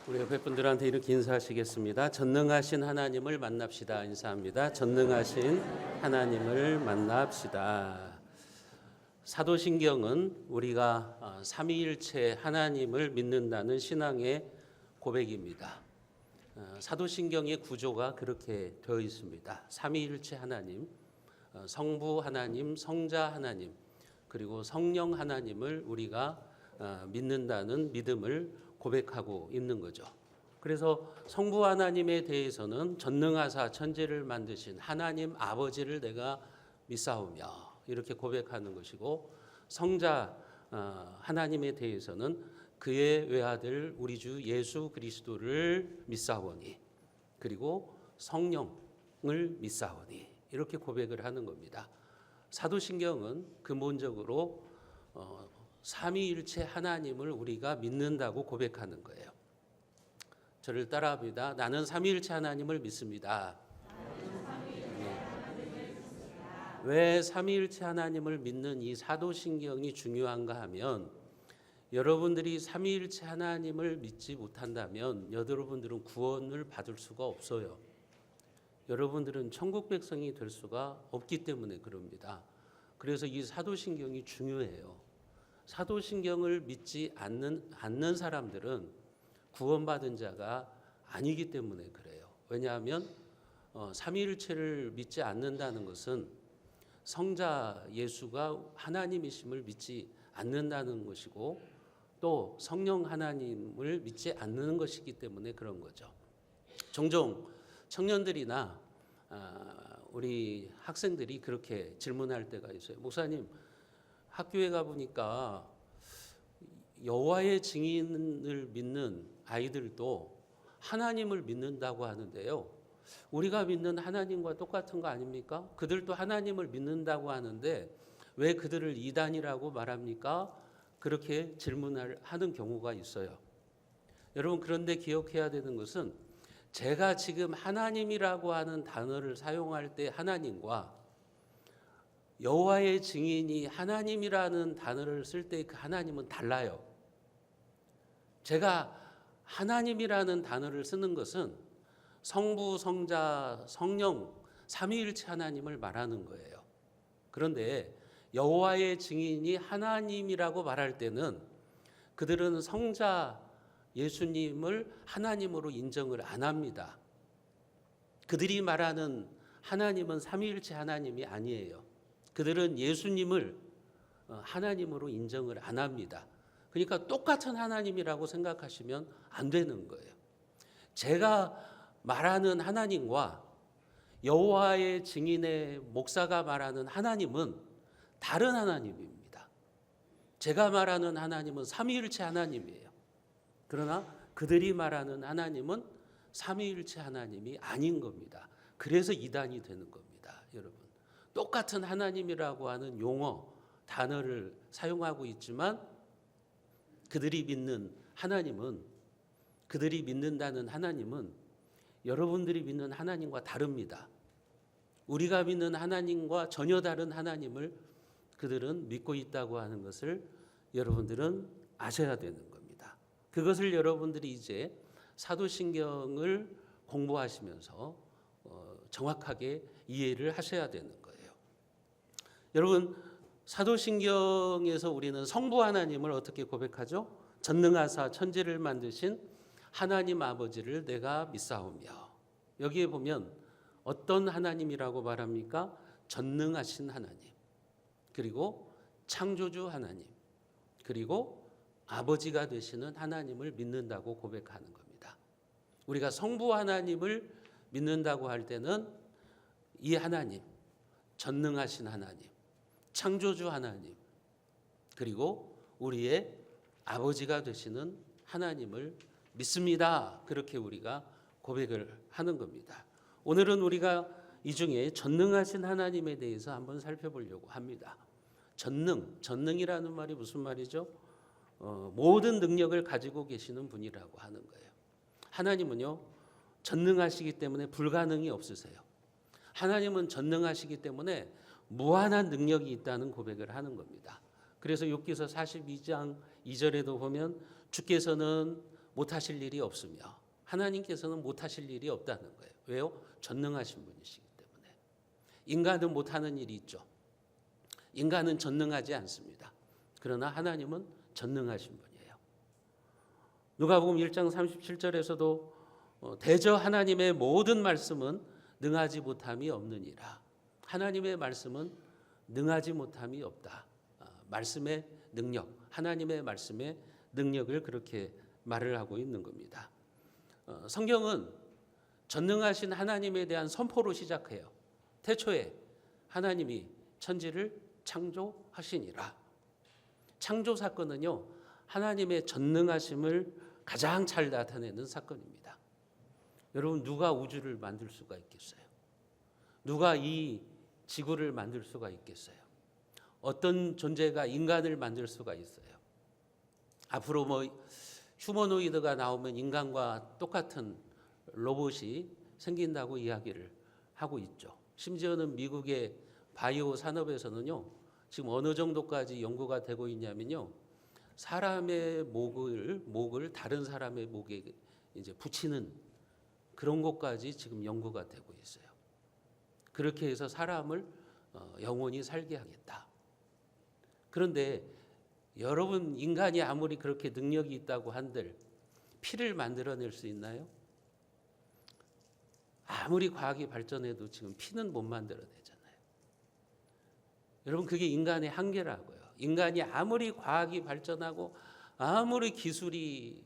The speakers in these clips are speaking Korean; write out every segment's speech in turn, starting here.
우리 옆에 분들한테 이렇게 인사하시겠습니다. 전능하신 하나님을 만납시다. 인사합니다. 전능하신 하나님을 만납시다. 사도신경은 우리가 삼위일체 하나님을 믿는다는 신앙의 고백입니다. 사도신경의 구조가 그렇게 되어 있습니다. 삼위일체 하나님, 성부 하나님, 성자 하나님, 그리고 성령 하나님을 우리가 믿는다는 믿음을 고백하고 있는 거죠. 그래서 성부 하나님에 대해서는 전능하사 천지를 만드신 하나님 아버지를 내가 믿사오며 이렇게 고백하는 것이고, 성자 하나님에 대해서는 그의 외아들 우리 주 예수 그리스도를 믿사오니, 그리고 성령을 믿사오니 이렇게 고백을 하는 겁니다. 사도신경은 근본적으로 삼위일체 하나님을 우리가 믿는다고 고백하는 거예요. 저를 따라합니다. 나는 삼위일체 하나님을 믿습니다. 왜 삼위일체 하나님을 믿는 이 사도신경이 중요한가 하면, 여러분들이 삼위일체 하나님을 믿지 못한다면 여러분들은 구원을 받을 수가 없어요. 여러분들은 천국 백성이 될 수가 없기 때문에 그럽니다. 그래서 이 사도신경이 중요해요. 사도신경을 믿지 않는 사람들은 구원받은 자가 아니기 때문에 그래요. 왜냐하면 삼위일체를 믿지 않는다는 것은 성자 예수가 하나님이심을 믿지 않는다는 것이고, 또 성령 하나님을 믿지 않는 것이기 때문에 그런 거죠. 종종 청년들이나 우리 학생들이 그렇게 질문할 때가 있어요. 목사님, 학교에 가보니까 여호와의 증인을 믿는 아이들도 하나님을 믿는다고 하는데요, 우리가 믿는 하나님과 똑같은 거 아닙니까? 그들도 하나님을 믿는다고 하는데 왜 그들을 이단이라고 말합니까? 그렇게 질문을 하는 경우가 있어요. 여러분, 그런데 기억해야 되는 것은, 제가 지금 하나님이라고 하는 단어를 사용할 때 하나님과 여호와의 증인이 하나님이라는 단어를 쓸 때 그 하나님은 달라요. 제가 하나님이라는 단어를 쓰는 것은 성부, 성자, 성령 삼위일체 하나님을 말하는 거예요. 그런데 여호와의 증인이 하나님이라고 말할 때는 그들은 성자 예수님을 하나님으로 인정을 안 합니다. 그들이 말하는 하나님은 삼위일체 하나님이 아니에요. 그들은 예수님을 하나님으로 인정을 안 합니다. 그러니까 똑같은 하나님이라고 생각하시면 안 되는 거예요. 제가 말하는 하나님과 여호와의 증인의 목사가 말하는 하나님은 다른 하나님입니다. 제가 말하는 하나님은 삼위일체 하나님이에요. 그러나 그들이 말하는 하나님은 삼위일체 하나님이 아닌 겁니다. 그래서 이단이 되는 겁니다. 여러분, 똑같은 하나님이라고 하는 용어, 단어를 사용하고 있지만 그들이 믿는 하나님은, 그들이 믿는다는 하나님은 여러분들이 믿는 하나님과 다릅니다. 우리가 믿는 하나님과 전혀 다른 하나님을 그들은 믿고 있다고 하는 것을 여러분들은 아셔야 되는 겁니다. 그것을 여러분들이 이제 사도신경을 공부하시면서 정확하게 이해를 하셔야 되는 거예요. 여러분, 사도신경에서 우리는 성부 하나님을 어떻게 고백하죠? 전능하사 천지를 만드신 하나님 아버지를 내가 믿사오며. 여기에 보면 어떤 하나님이라고 말합니까? 전능하신 하나님, 그리고 창조주 하나님, 그리고 아버지가 되시는 하나님을 믿는다고 고백하는 겁니다. 우리가 성부 하나님을 믿는다고 할 때는 이 하나님, 전능하신 하나님, 창조주 하나님, 그리고 우리의 아버지가 되시는 하나님을 믿습니다. 그렇게 우리가 고백을 하는 겁니다. 오늘은 우리가 이 중에 전능하신 하나님에 대해서 한번 살펴보려고 합니다. 전능이라는 말이 무슨 말이죠? 모든 능력을 가지고 계시는 분이라고 하는 거예요. 하나님은요, 전능하시기 때문에 불가능이 없으세요. 하나님은 전능하시기 때문에 무한한 능력이 있다는 고백을 하는 겁니다. 그래서 욥기서 42장 2절에도 보면 주께서는 못하실 일이 없으며 하나님께서는 못하실 일이 없다는 거예요. 왜요? 전능하신 분이시기 때문에. 인간은 못하는 일이 있죠. 인간은 전능하지 않습니다. 그러나 하나님은 전능하신 분이에요. 누가복음 1장 37절에서도 대저 하나님의 모든 말씀은 능하지 못함이 없느니라. 하나님의 말씀은 능하지 못함이 없다. 말씀의 능력, 하나님의 말씀의 능력을 그렇게 말을 하고 있는 겁니다. 성경은 전능하신 하나님에 대한 선포로 시작해요. 태초에 하나님이 천지를 창조하시니라. 창조 사건은요, 하나님의 전능하심을 가장 잘 나타내는 사건입니다. 여러분, 누가 우주를 만들 수가 있겠어요? 누가 이 지구를 만들 수가 있겠어요? 어떤 존재가 인간을 만들 수가 있어요? 앞으로 휴머노이드가 나오면 인간과 똑같은 로봇이 생긴다고 이야기를 하고 있죠. 심지어는 미국의 바이오 산업에서는요, 지금 어느 정도까지 연구가 되고 있냐면요, 사람의 목을 다른 사람의 목에 이제 붙이는 그런 것까지 지금 연구가 되고 있어요. 그렇게 해서 사람을 영원히 살게 하겠다. 그런데 여러분, 인간이 아무리 그렇게 능력이 있다고 한들 피를 만들어낼 수 있나요? 아무리 과학이 발전해도 지금 피는 못 만들어내잖아요. 여러분, 그게 인간의 한계라고요. 인간이 아무리 과학이 발전하고 아무리 기술이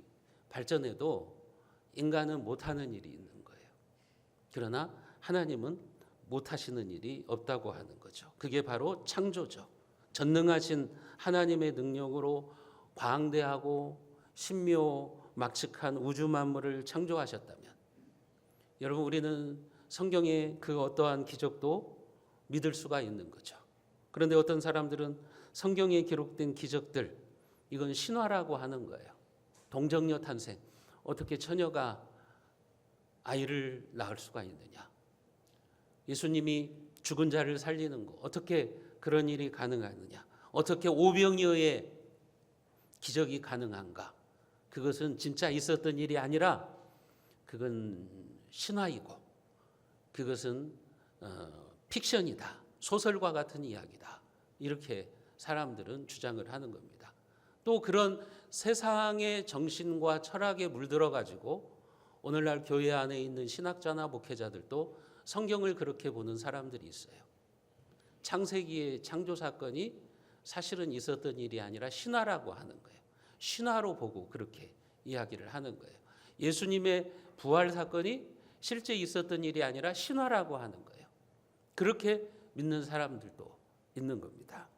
발전해도 인간은 못하는 일이 있는 거예요. 그러나 하나님은 못하시는 일이 없다고 하는 거죠. 그게 바로 창조죠. 전능하신 하나님의 능력으로 광대하고 신묘막측한 우주 만물을 창조하셨다면, 여러분, 우리는 성경의 그 어떠한 기적도 믿을 수가 있는 거죠. 그런데 어떤 사람들은 성경에 기록된 기적들, 이건 신화라고 하는 거예요. 동정녀 탄생, 어떻게 처녀가 아이를 낳을 수가 있느냐? 예수님이 죽은 자를 살리는 거, 어떻게 그런 일이 가능하느냐? 어떻게 오병이어의 기적이 가능한가? 그것은 진짜 있었던 일이 아니라 그건 신화이고 그것은 픽션이다. 소설과 같은 이야기다. 이렇게 사람들은 주장을 하는 겁니다. 또 그런 세상의 정신과 철학에 물들어 가지고 오늘날 교회 안에 있는 신학자나 목회자들도 성경을 그렇게 보는 사람들이 있어요. 창세기의 창조 사건이 사실은 있었던 일이 아니라 신화라고 하는 거예요. 신화로 보고 그렇게 이야기를 하는 거예요. 예수님의 부활 사건이 실제 있었던 일이 아니라 신화라고 하는 거예요. 그렇게 믿는 사람들도 있는 겁니다.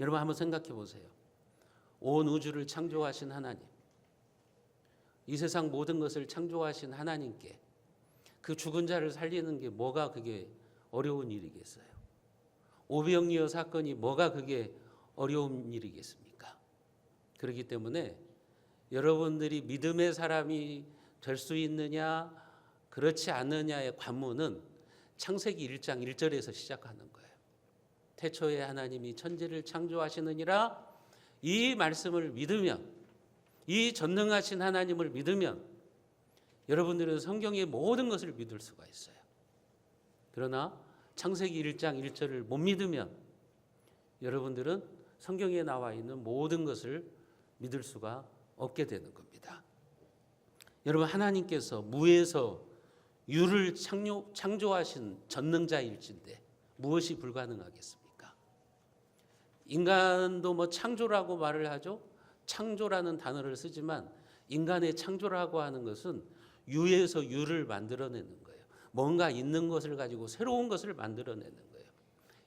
여러분, 한번 생각해 보세요. 온 우주를 창조하신 하나님, 이 세상 모든 것을 창조하신 하나님께 그 죽은 자를 살리는 게 뭐가 그게 어려운 일이겠어요? 오병이어 사건이 뭐가 그게 어려운 일이겠습니까? 그렇기 때문에 여러분들이 믿음의 사람이 될 수 있느냐 그렇지 않느냐의 관문은 창세기 1장 1절에서 시작하는 거예요. 태초에 하나님이 천지를 창조하시느니라, 이 말씀을 믿으면, 이 전능하신 하나님을 믿으면 여러분들은 성경의 모든 것을 믿을 수가 있어요. 그러나 창세기 1장 1절을 못 믿으면 여러분들은 성경에 나와 있는 모든 것을 믿을 수가 없게 되는 겁니다. 여러분, 하나님께서 무에서 유를 창조하신 전능자일진데 무엇이 불가능하겠습니까? 인간도 창조라고 말을 하죠. 창조라는 단어를 쓰지만 인간의 창조라고 하는 것은 유에서 유를 만들어내는 거예요. 뭔가 있는 것을 가지고 새로운 것을 만들어내는 거예요.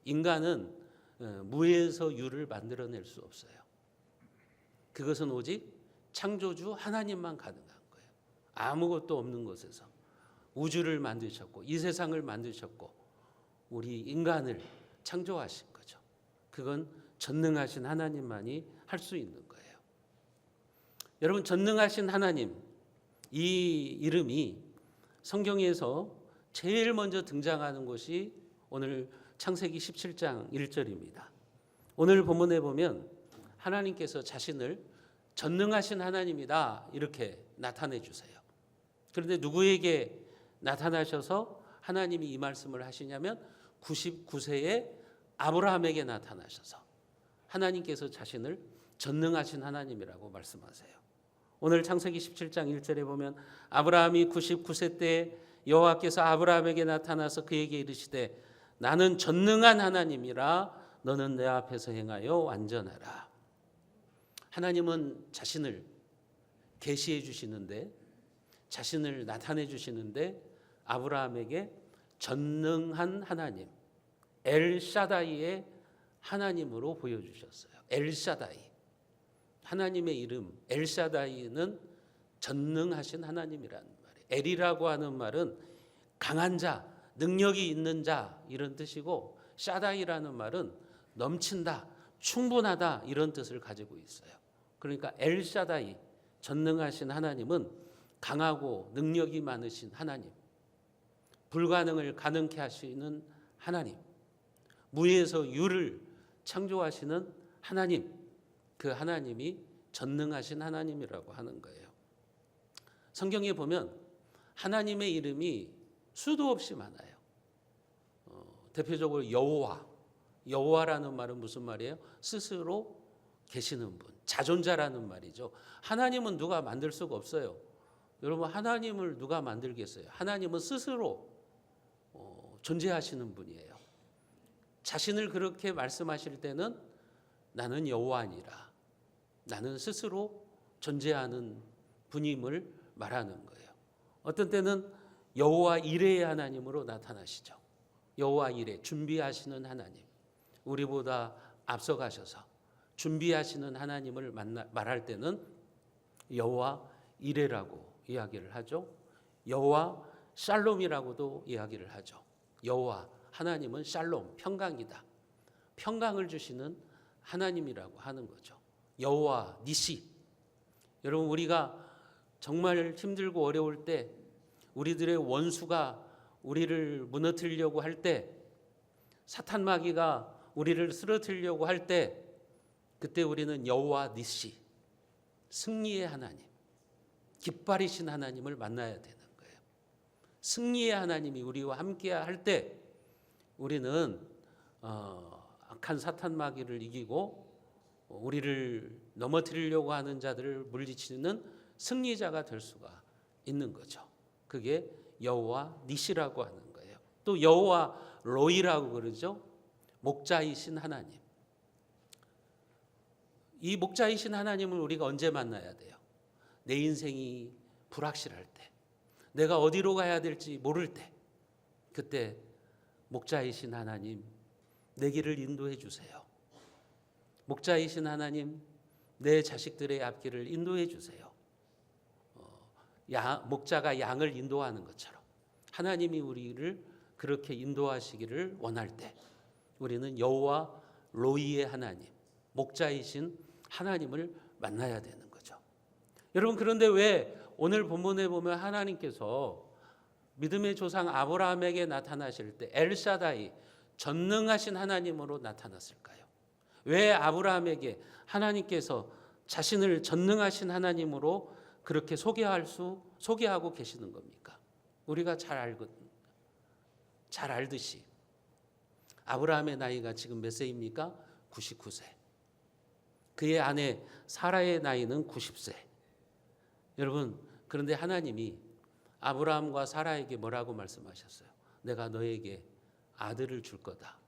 인간은 무에서 유를 만들어낼 수 없어요. 그것은 오직 창조주 하나님만 가능한 거예요. 아무것도 없는 곳에서 우주를 만드셨고 이 세상을 만드셨고 우리 인간을 창조하신 거죠. 그건 전능하신 하나님만이 할 수 있는 거예요. 여러분, 전능하신 하나님, 이 이름이 성경에서 제일 먼저 등장하는 곳이 오늘 창세기 17장 1절입니다. 오늘 본문에 보면 하나님께서 자신을 전능하신 하나님이다 이렇게 나타내 주세요. 그런데 누구에게 나타나셔서 하나님이 이 말씀을 하시냐면 99세의 아브라함에게 나타나셔서 하나님께서 자신을 전능하신 하나님이라고 말씀하세요. 오늘 창세기 17장 1절에 보면 아브라함이 99세 때 여호와께서 아브라함에게 나타나서 그에게 이르시되 나는 전능한 하나님이라 너는 내 앞에서 행하여 완전하라. 하나님은 자신을 계시해 주시는데, 자신을 나타내 주시는데 아브라함에게 전능한 하나님, 엘샤다이의 하나님으로 보여주셨어요. 엘샤다이, 하나님의 이름 엘샤다이는 전능하신 하나님이라는 말이에요. 엘이라고 하는 말은 강한 자, 능력이 있는 자 이런 뜻이고, 샤다이라는 말은 넘친다, 충분하다 이런 뜻을 가지고 있어요. 그러니까 엘샤다이, 전능하신 하나님은 강하고 능력이 많으신 하나님, 불가능을 가능케 하시는 하나님, 무에서 유를 창조하시는 하나님, 그 하나님이 전능하신 하나님이라고 하는 거예요. 성경에 보면 하나님의 이름이 수도 없이 많아요. 대표적으로 여호와, 여호와라는 말은 무슨 말이에요? 스스로 계시는 분, 자존자라는 말이죠. 하나님은 누가 만들 수가 없어요. 여러분, 하나님을 누가 만들겠어요? 하나님은 스스로 존재하시는 분이에요. 자신을 그렇게 말씀하실 때는 나는 여호와니라, 나는 스스로 존재하는 분임을 말하는 거예요. 어떤 때는 여호와 이레의 하나님으로 나타나시죠. 여호와 이레, 준비하시는 하나님, 우리보다 앞서가셔서 준비하시는 하나님을 말할 때는 여호와 이레라고 이야기를 하죠. 여호와 샬롬이라고도 이야기를 하죠. 여호와 하나님은 샬롬, 평강이다, 평강을 주시는 하나님이라고 하는 거죠. 여호와 니시. 여러분, 우리가 정말 힘들고 어려울 때, 우리들의 원수가 우리를 무너뜨리려고 할 때, 사탄 마귀가 우리를 쓰러뜨리려고 할 때, 그때 우리는 여호와 니시, 승리의 하나님, 깃발이신 하나님을 만나야 되는 거예요. 승리의 하나님이 우리와 함께 할 때 우리는 악한 사탄 마귀를 이기고 우리를 넘어뜨리려고 하는 자들을 물리치는 승리자가 될 수가 있는 거죠. 그게 여호와 니시라고 하는 거예요. 또 여호와 로이라고 그러죠. 목자이신 하나님. 이 목자이신 하나님을 우리가 언제 만나야 돼요? 내 인생이 불확실할 때, 내가 어디로 가야 될지 모를 때, 그때 목자이신 하나님, 내 길을 인도해 주세요. 목자이신 하나님, 내 자식들의 앞길을 인도해 주세요. 목자가 양을 인도하는 것처럼 하나님이 우리를 그렇게 인도하시기를 원할 때 우리는 여호와 로이의 하나님, 목자이신 하나님을 만나야 되는 거죠. 여러분, 그런데 왜 오늘 본문에 보면 하나님께서 믿음의 조상 아브라함에게 나타나실 때 엘샤다이, 전능하신 하나님으로 나타났을까요? 왜 아브라함에게 하나님께서 자신을 전능하신 하나님으로 그렇게 소개하고 계시는 겁니까? 우리가 잘 알듯이 아브라함의 나이가 지금 몇 세입니까? 99세. 그의 아내 사라의 나이는 90세. 여러분, 그런데 하나님이 아브라함과 사라에게 뭐라고 말씀하셨어요? 내가 너에게 아들을 줄 거다.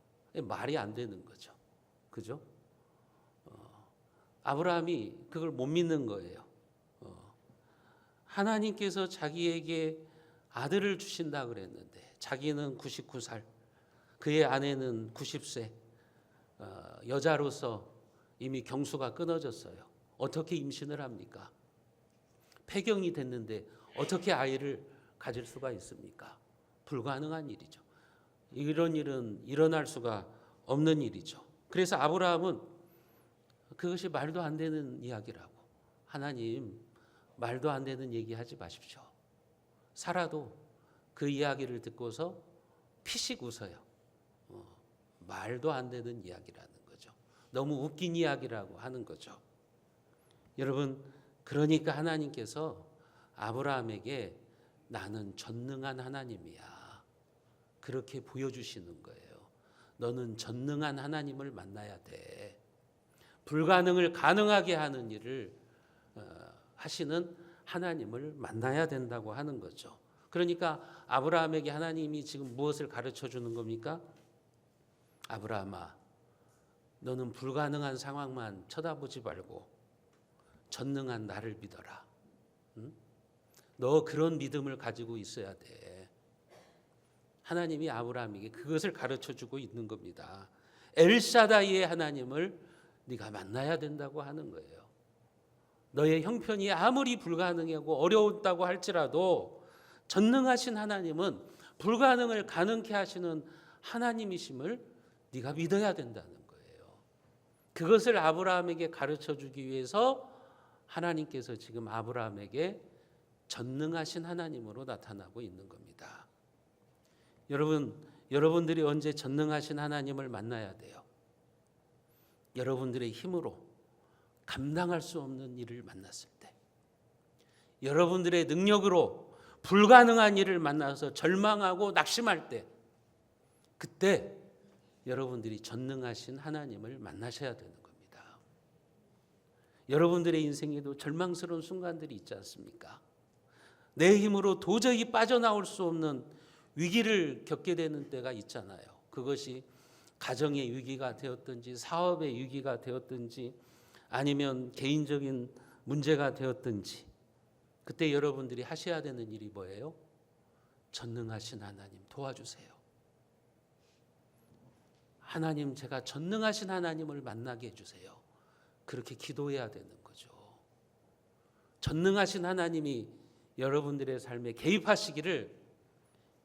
말이 안 되는 거죠. 그죠? 아브라함이 그걸 못 믿는 거예요. 하나님께서 자기에게 아들을 주신다 그랬는데 자기는 99살, 그의 아내는 90세, 여자로서 이미 경수가 끊어졌어요. 어떻게 임신을 합니까? 폐경이 됐는데 어떻게 아이를 가질 수가 있습니까? 불가능한 일이죠. 이런 일은 일어날 수가 없는 일이죠. 그래서 아브라함은 그것이 말도 안 되는 이야기라고, 하나님 말도 안 되는 얘기하지 마십시오. 사라도 그 이야기를 듣고서 피식 웃어요. 말도 안 되는 이야기라는 거죠. 너무 웃긴 이야기라고 하는 거죠. 여러분, 그러니까 하나님께서 아브라함에게 나는 전능한 하나님이야, 그렇게 보여주시는 거예요. 너는 전능한 하나님을 만나야 돼. 불가능을 가능하게 하는 일을 하시는 하나님을 만나야 된다고 하는 거죠. 그러니까 아브라함에게 하나님이 지금 무엇을 가르쳐 주는 겁니까? 아브라함아, 너는 불가능한 상황만 쳐다보지 말고 전능한 나를 믿어라. 응? 너 그런 믿음을 가지고 있어야 돼. 하나님이 아브라함에게 그것을 가르쳐 주고 있는 겁니다. 엘샤다이의 하나님을 네가 만나야 된다고 하는 거예요. 너의 형편이 아무리 불가능하고 어려웠다고 할지라도 전능하신 하나님은 불가능을 가능케 하시는 하나님이심을 네가 믿어야 된다는 거예요. 그것을 아브라함에게 가르쳐 주기 위해서 하나님께서 지금 아브라함에게 전능하신 하나님으로 나타나고 있는 겁니다. 여러분들이 언제 전능하신 하나님을 만나야 돼요? 여러분들의 힘으로 감당할 수 없는 일을 만났을 때, 여러분들의 능력으로 불가능한 일을 만나서 절망하고 낙심할 때, 그때 여러분들이 전능하신 하나님을 만나셔야 되는 겁니다. 여러분들의 인생에도 절망스러운 순간들이 있지 않습니까? 내 힘으로 도저히 빠져나올 수 없는 위기를 겪게 되는 때가 있잖아요. 그것이 가정의 위기가 되었든지 사업의 위기가 되었든지 아니면 개인적인 문제가 되었든지, 그때 여러분들이 하셔야 되는 일이 뭐예요? 전능하신 하나님 도와주세요. 하나님, 제가 전능하신 하나님을 만나게 해주세요. 그렇게 기도해야 되는 거죠. 전능하신 하나님이 여러분들의 삶에 개입하시기를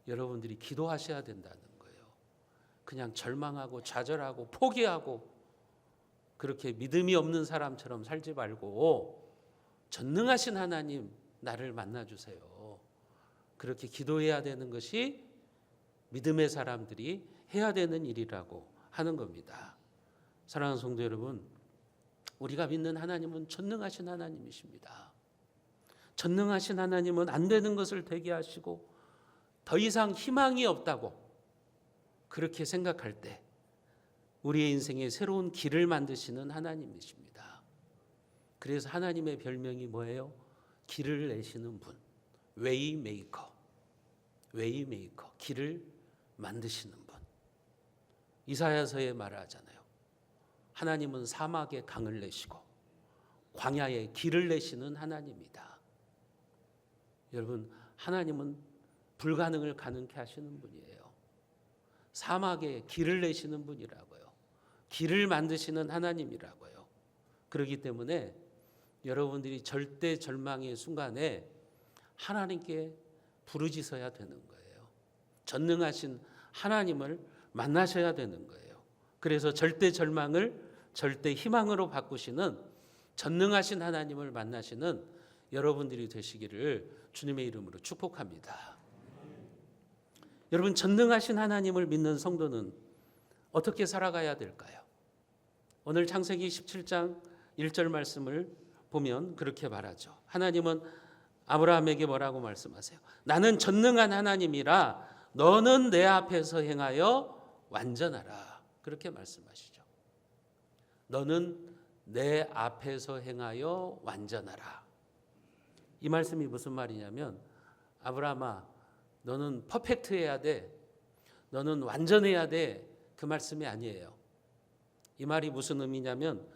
여러분들이 기도하셔야 된다는 거예요. 그냥 절망하고 좌절하고 포기하고 그렇게 믿음이 없는 사람처럼 살지 말고 전능하신 하나님 나를 만나주세요. 그렇게 기도해야 되는 것이 믿음의 사람들이 해야 되는 일이라고 하는 겁니다. 사랑하는 성도 여러분, 우리가 믿는 하나님은 전능하신 하나님이십니다. 전능하신 하나님은 안 되는 것을 되게 하시고 더 이상 희망이 없다고 그렇게 생각할 때 우리의 인생에 새로운 길을 만드시는 하나님이십니다. 그래서 하나님의 별명이 뭐예요? 길을 내시는 분, 웨이메이커, 웨이메이커, 길을 만드시는 분. 이사야서에 말하잖아요. 하나님은 사막에 강을 내시고 광야에 길을 내시는 하나님이다. 여러분, 하나님은 불가능을 가능케 하시는 분이에요. 사막에 길을 내시는 분이라고요. 길을 만드시는 하나님이라고요. 그렇기 때문에 여러분들이 절대 절망의 순간에 하나님께 부르짖어야 되는 거예요. 전능하신 하나님을 만나셔야 되는 거예요. 그래서 절대 절망을 절대 희망으로 바꾸시는 전능하신 하나님을 만나시는 여러분들이 되시기를 주님의 이름으로 축복합니다. 여러분, 전능하신 하나님을 믿는 성도는 어떻게 살아가야 될까요? 오늘 창세기 17장 1절 말씀을 보면 그렇게 말하죠. 하나님은 아브라함에게 뭐라고 말씀하세요? 나는 전능한 하나님이라 너는 내 앞에서 행하여 완전하라. 그렇게 말씀하시죠. 너는 내 앞에서 행하여 완전하라. 이 말씀이 무슨 말이냐면, 아브라함아, 너는 퍼펙트해야 돼. 너는 완전해야 돼. 그 말씀이 아니에요. 이 말이 무슨 의미냐면,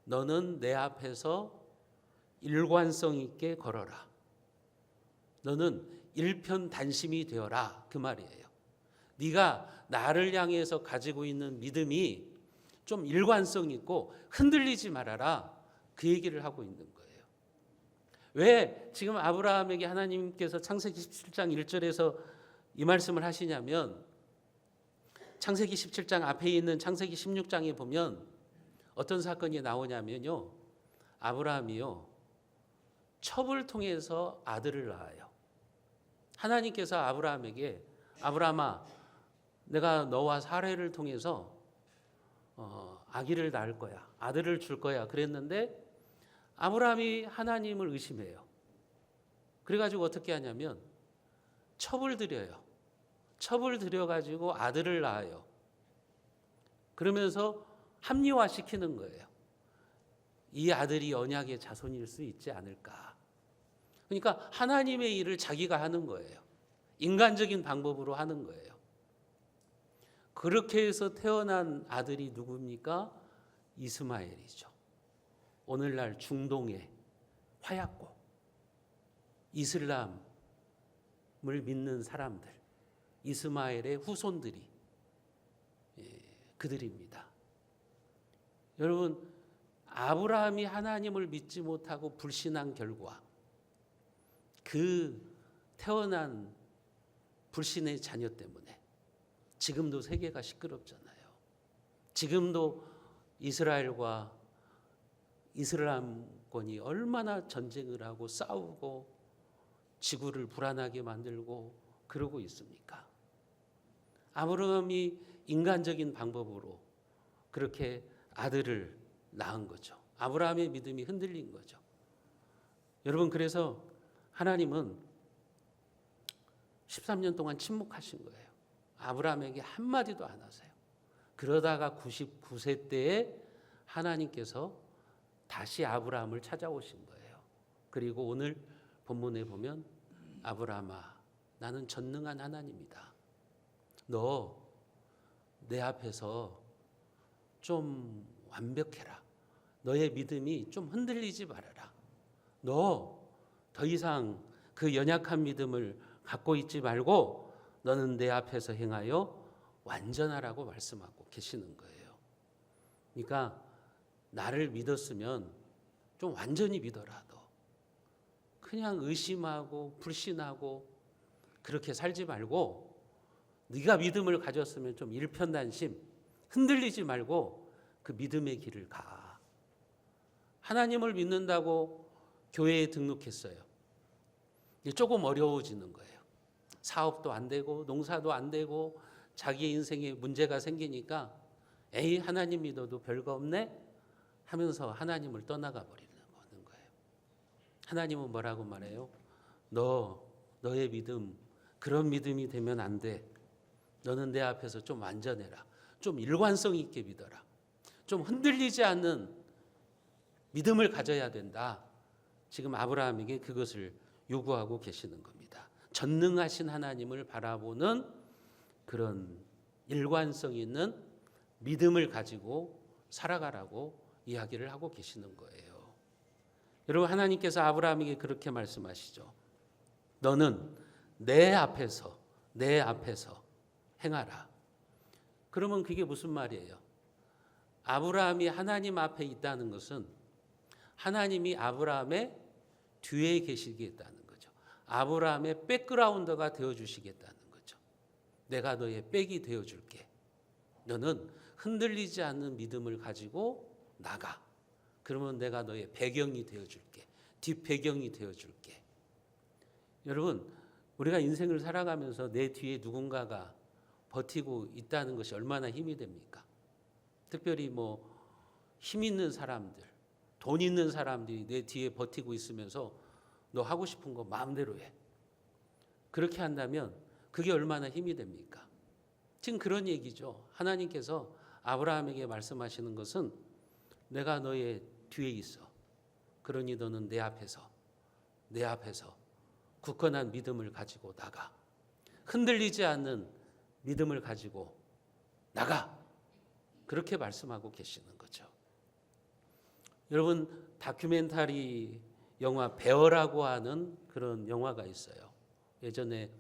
너는 내 앞에서 일관성 있게 걸어라. 너는 일편단심이 되어라. 그 말이에요. 네가 나를 향해서 가지고 있는 믿음이 좀 일관성 있고 흔들리지 말아라. 그 얘기를 하고 있는 거예요. 왜 지금 아브라함에게 하나님께서 창세기 17장 1절에서 이 말씀을 하시냐면, 창세기 17장 앞에 있는 창세기 16장에 보면 어떤 사건이 나오냐면요, 아브라함이요, 첩을 통해서 아들을 낳아요. 하나님께서 아브라함에게, 아브라함아, 내가 너와 사례를 통해서 아기를 낳을 거야, 아들을 줄 거야 그랬는데, 아브라함이 하나님을 의심해요. 그래가지고 어떻게 하냐면 첩을 들여요. 첩을 들여가지고 아들을 낳아요. 그러면서 합리화시키는 거예요. 이 아들이 언약의 자손일 수 있지 않을까. 그러니까 하나님의 일을 자기가 하는 거예요. 인간적인 방법으로 하는 거예요. 그렇게 해서 태어난 아들이 누굽니까? 이스마엘이죠. 오늘날 중동의 화약고, 이슬람을 믿는 사람들, 이스마엘의 후손들이 그들입니다. 여러분, 아브라함이 하나님을 믿지 못하고 불신한 결과 그 태어난 불신의 자녀 때문에 지금도 세계가 시끄럽잖아요. 지금도 이스라엘과 이슬람권이 얼마나 전쟁을 하고 싸우고 지구를 불안하게 만들고 그러고 있습니까? 아브라함이 인간적인 방법으로 그렇게 아들을 낳은 거죠. 아브라함의 믿음이 흔들린 거죠. 여러분, 그래서 하나님은 13년 동안 침묵하신 거예요. 아브라함에게 한마디도 안 하세요. 그러다가 99세 때에 하나님께서 다시 아브라함을 찾아오신 거예요. 그리고 오늘 본문에 보면 아브라함아, 나는 전능한 하나님이다. 너 내 앞에서 좀 완벽해라. 너의 믿음이 좀 흔들리지 말아라. 너 더 이상 그 연약한 믿음을 갖고 있지 말고 너는 내 앞에서 행하여 완전하라고 말씀하고 계시는 거예요. 그러니까 나를 믿었으면 좀 완전히 믿어라. 너 그냥 의심하고 불신하고 그렇게 살지 말고 네가 믿음을 가졌으면 좀 일편단심 흔들리지 말고 그 믿음의 길을 가. 하나님을 믿는다고 교회에 등록했어요. 조금 어려워지는 거예요. 사업도 안 되고 농사도 안 되고 자기 인생에 문제가 생기니까 에이, 하나님 믿어도 별거 없네 하면서 하나님을 떠나가 버리는 거예요. 하나님은 뭐라고 말해요? 너의 믿음, 그런 믿음이 되면 안 돼. 너는 내 앞에서 좀 완전해라. 좀 일관성 있게 믿어라. 좀 흔들리지 않는 믿음을 가져야 된다. 지금 아브라함에게 그것을 요구하고 계시는 겁니다. 전능하신 하나님을 바라보는 그런 일관성 있는 믿음을 가지고 살아가라고 이야기를 하고 계시는 거예요. 여러분, 하나님께서 아브라함에게 그렇게 말씀하시죠. 너는 내 앞에서 행하라. 그러면 그게 무슨 말이에요? 아브라함이 하나님 앞에 있다는 것은 하나님이 아브라함의 뒤에 계시겠다는 거죠. 아브라함의 백그라운드가 되어주시겠다는 거죠. 내가 너의 백이 되어줄게. 너는 흔들리지 않는 믿음을 가지고 나가. 그러면 내가 너의 배경이 되어줄게. 뒷배경이 되어줄게. 여러분, 우리가 인생을 살아가면서 내 뒤에 누군가가 버티고 있다는 것이 얼마나 힘이 됩니까? 특별히 힘 있는 사람들, 돈 있는 사람들이 내 뒤에 버티고 있으면서 너 하고 싶은 거 마음대로 해. 그렇게 한다면 그게 얼마나 힘이 됩니까? 지금 그런 얘기죠. 하나님께서 아브라함에게 말씀하시는 것은 내가 너의 뒤에 있어. 그러니 너는 내 앞에서 굳건한 믿음을 가지고 나가. 흔들리지 않는 믿음을 가지고 나가. 그렇게 말씀하고 계시는 거죠. 여러분, 다큐멘터리 영화 베어라고 하는 그런 영화가 있어요. 예전에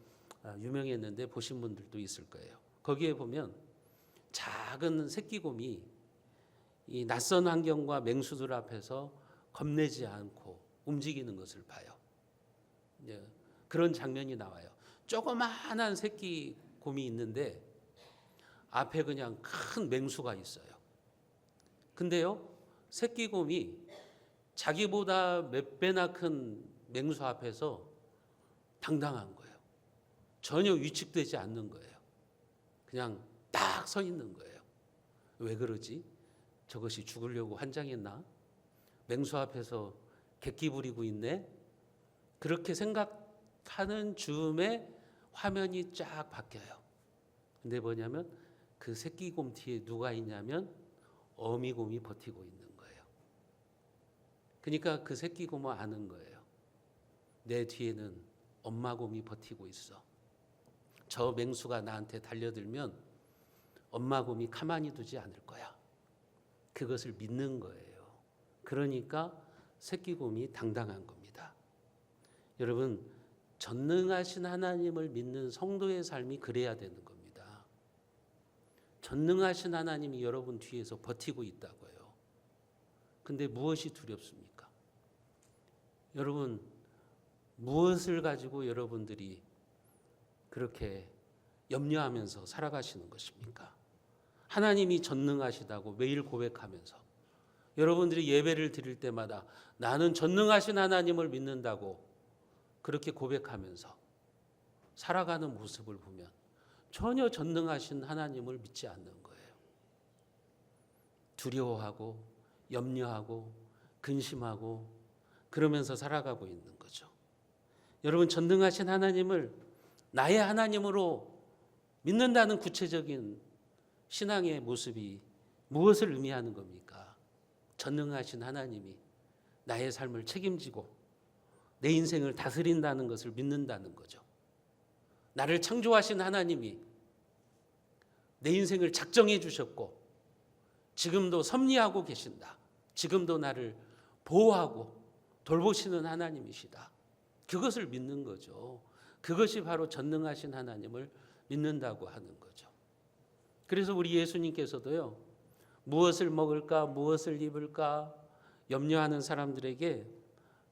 유명했는데 보신 분들도 있을 거예요. 거기에 보면 작은 새끼곰이 이 낯선 환경과 맹수들 앞에서 겁내지 않고 움직이는 것을 봐요. 그런 장면이 나와요. 조그마한 새끼곰이 있는데 앞에 그냥 큰 맹수가 있어요. 근데요, 새끼곰이 자기보다 몇 배나 큰 맹수 앞에서 당당한 거예요. 전혀 위축되지 않는 거예요. 그냥 딱 서 있는 거예요. 왜 그러지? 저것이 죽으려고 환장했나? 맹수 앞에서 객기 부리고 있네. 그렇게 생각하는 즈음에 화면이 쫙 바뀌어요. 근데 뭐냐면 그 새끼곰 뒤에 누가 있냐면 어미곰이 버티고 있는 거예요. 그러니까 그 새끼곰은 아는 거예요. 내 뒤에는 엄마곰이 버티고 있어. 저 맹수가 나한테 달려들면 엄마곰이 가만히 두지 않을 거야. 그것을 믿는 거예요. 그러니까 새끼곰이 당당한 겁니다. 여러분, 전능하신 하나님을 믿는 성도의 삶이 그래야 되는 겁니다. 전능하신 하나님이 여러분 뒤에서 버티고 있다고요. 근데 무엇이 두렵습니까? 여러분, 무엇을 가지고 여러분들이 그렇게 염려하면서 살아가시는 것입니까? 하나님이 전능하시다고 매일 고백하면서 여러분들이 예배를 드릴 때마다 나는 전능하신 하나님을 믿는다고 그렇게 고백하면서 살아가는 모습을 보면 전혀 전능하신 하나님을 믿지 않는 거예요. 두려워하고 염려하고 근심하고 그러면서 살아가고 있는 거죠. 여러분, 전능하신 하나님을 나의 하나님으로 믿는다는 구체적인 신앙의 모습이 무엇을 의미하는 겁니까? 전능하신 하나님이 나의 삶을 책임지고 내 인생을 다스린다는 것을 믿는다는 거죠. 나를 창조하신 하나님이 내 인생을 작정해 주셨고 지금도 섭리하고 계신다. 지금도 나를 보호하고 돌보시는 하나님이시다. 그것을 믿는 거죠. 그것이 바로 전능하신 하나님을 믿는다고 하는 거죠. 그래서 우리 예수님께서도요, 무엇을 먹을까, 무엇을 입을까 염려하는 사람들에게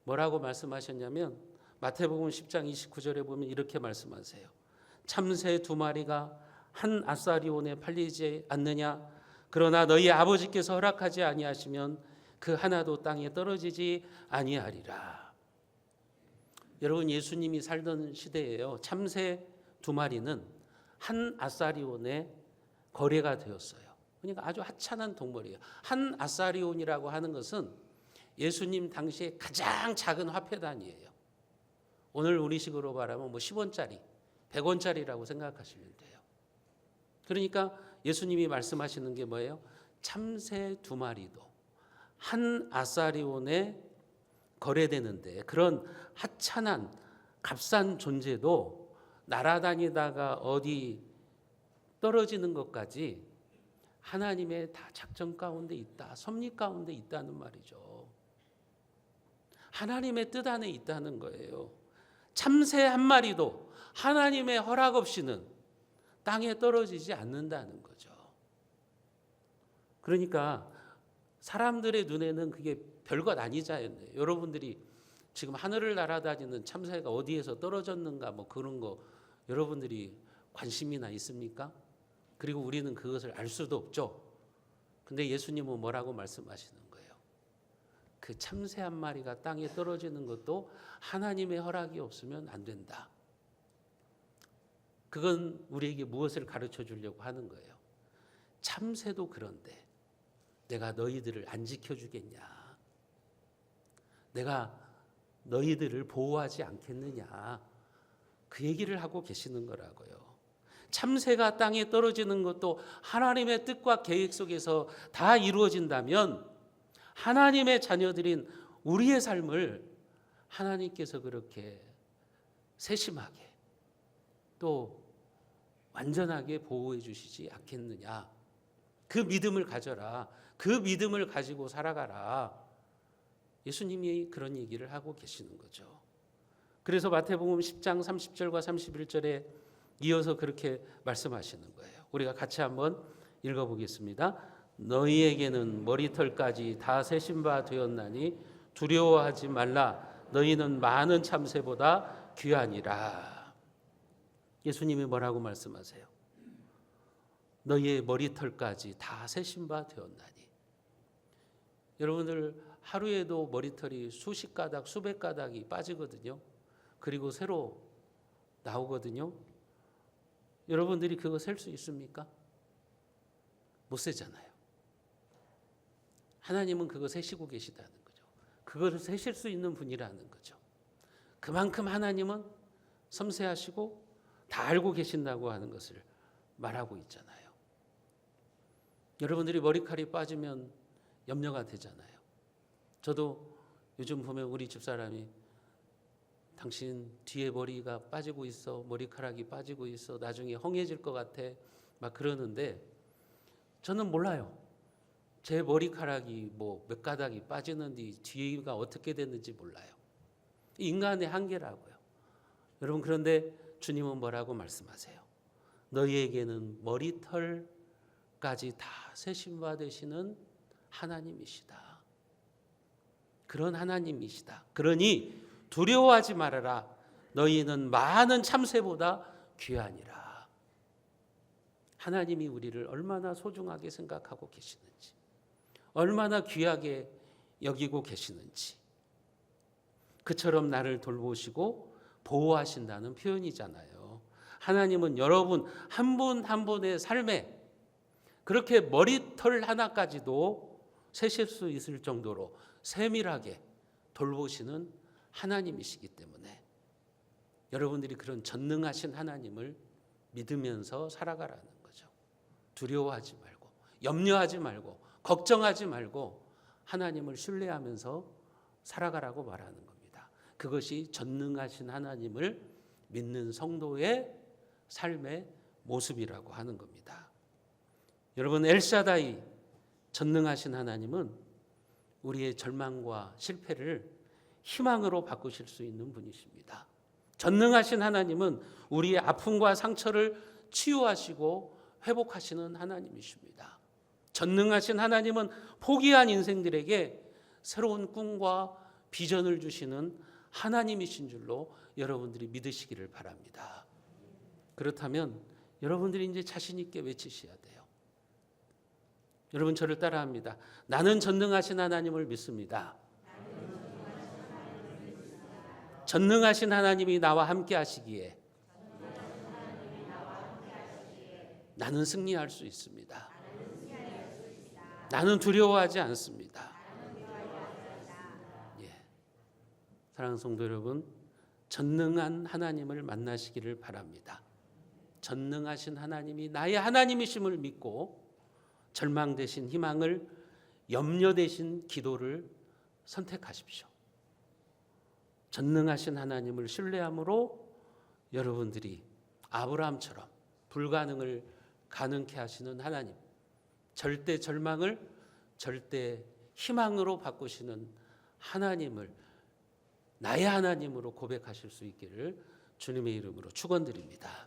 뭐라고 말씀하셨냐면 마태복음 10장 29절에 보면 이렇게 말씀하세요. 참새 2마리가 한 아사리온에 팔리지 않느냐? 그러나 너희 아버지께서 허락하지 아니하시면 그 하나도 땅에 떨어지지 아니하리라. 여러분, 예수님이 살던 시대에요, 참새 2마리는 한 아사리온에 거래가 되었어요. 그러니까 아주 하찮은 동물이에요. 한 아사리온이라고 하는 것은 예수님 당시에 가장 작은 화폐 단위예요. 오늘 우리식으로 말하면 뭐 10원짜리, 100원짜리라고 생각하시면 돼요. 그러니까 예수님이 말씀하시는 게 뭐예요? 참새 2마리도 한 아사리온에 거래되는데 그런 하찮은 값싼 존재도 날아다니다가 어디 떨어지는 것까지 하나님의 다 작정 가운데 있다, 섭리 가운데 있다는 말이죠. 하나님의 뜻 안에 있다는 거예요. 참새 한 마리도 하나님의 허락 없이는 땅에 떨어지지 않는다는 거죠. 그러니까 사람들의 눈에는 그게 별것 아니잖아요. 여러분들이 지금 하늘을 날아다니는 참새가 어디에서 떨어졌는가 뭐 그런 거 여러분들이 관심이나 있습니까? 그리고 우리는 그것을 알 수도 없죠. 근데 예수님은 뭐라고 말씀하시는 거예요? 그 참새 한 마리가 땅에 떨어지는 것도 하나님의 허락이 없으면 안 된다. 그건 우리에게 무엇을 가르쳐 주려고 하는 거예요? 참새도 그런데 내가 너희들을 안 지켜주겠냐? 내가 너희들을 보호하지 않겠느냐? 그 얘기를 하고 계시는 거라고요. 참새가 땅에 떨어지는 것도 하나님의 뜻과 계획 속에서 다 이루어진다면 하나님의 자녀들인 우리의 삶을 하나님께서 그렇게 세심하게 또 완전하게 보호해 주시지 않겠느냐. 그 믿음을 가져라. 그 믿음을 가지고 살아가라. 예수님이 그런 얘기를 하고 계시는 거죠. 그래서 마태복음 10장 30절과 31절에 이어서 그렇게 말씀하시는 거예요. 우리가 같이 한번 읽어보겠습니다. 너희에게는 머리털까지 다 세신 바 되었나니 두려워하지 말라. 너희는 많은 참새보다 귀하니라. 예수님이 뭐라고 말씀하세요? 너희의 머리털까지 다 세신 바 되었나니. 여러분들 하루에도 머리털이 수십 가닥, 수백 가닥이 빠지거든요. 그리고 새로 나오거든요. 여러분들이 그거 셀 수 있습니까? 못 세잖아요. 하나님은 그거 세시고 계시다는 거죠. 그것을 세실 수 있는 분이라는 거죠. 그만큼 하나님은 섬세하시고 다 알고 계신다고 하는 것을 말하고 있잖아요. 여러분들이 머리칼이 빠지면 염려가 되잖아요. 저도 요즘 보면 우리 집사람이 당신 뒤에 머리가 빠지고 있어, 머리카락이 빠지고 있어, 나중에 헝해질 것 같아 막 그러는데 저는 몰라요. 제 머리카락이 뭐 몇 가닥이 빠지는지 뒤가 어떻게 됐는지 몰라요. 인간의 한계라고요. 여러분, 그런데 주님은 뭐라고 말씀하세요? 너희에게는 머리털까지 다 세심 받으시는 하나님이시다. 그런 하나님이시다. 그러니 두려워하지 말아라. 너희는 많은 참새보다 귀하니라. 하나님이 우리를 얼마나 소중하게 생각하고 계시는지, 얼마나 귀하게 여기고 계시는지, 그처럼 나를 돌보시고 보호하신다는 표현이잖아요. 하나님은 여러분 한 분 한 분의 삶에 그렇게 머리털 하나까지도 세실 수 있을 정도로 세밀하게 돌보시는 하나님이시기 때문에 여러분들이 그런 전능하신 하나님을 믿으면서 살아가라는 거죠. 두려워하지 말고, 염려하지 말고, 걱정하지 말고 하나님을 신뢰하면서 살아가라고 말하는 겁니다. 그것이 전능하신 하나님을 믿는 성도의 삶의 모습이라고 하는 겁니다. 여러분, 엘샤다이, 전능하신 하나님은 우리의 절망과 실패를 희망으로 바꾸실 수 있는 분이십니다. 전능하신 하나님은 우리의 아픔과 상처를 치유하시고 회복하시는 하나님이십니다. 전능하신 하나님은 포기한 인생들에게 새로운 꿈과 비전을 주시는 하나님이신 줄로 여러분들이 믿으시기를 바랍니다. 그렇다면 여러분들이 이제 자신 있게 외치셔야 돼요. 여러분, 저를 따라합니다. 나는 전능하신 하나님을 믿습니다. 전능하신 하나님이 나와 함께 하시기에 나는 승리할 수 있습니다. 나는 두려워하지 않습니다. 사랑하는 성도 여러분, 전능한 하나님을 만나시기를 바랍니다. 전능하신 하나님이 나의 하나님이심을 믿고 절망 대신 희망을, 염려 대신 기도를 선택하십시오. 전능하신 하나님을 신뢰함으로 여러분들이 아브라함처럼 불가능을 가능케 하시는 하나님, 절대 절망을 절대 희망으로 바꾸시는 하나님을 나의 하나님으로 고백하실 수 있기를 주님의 이름으로 축원드립니다.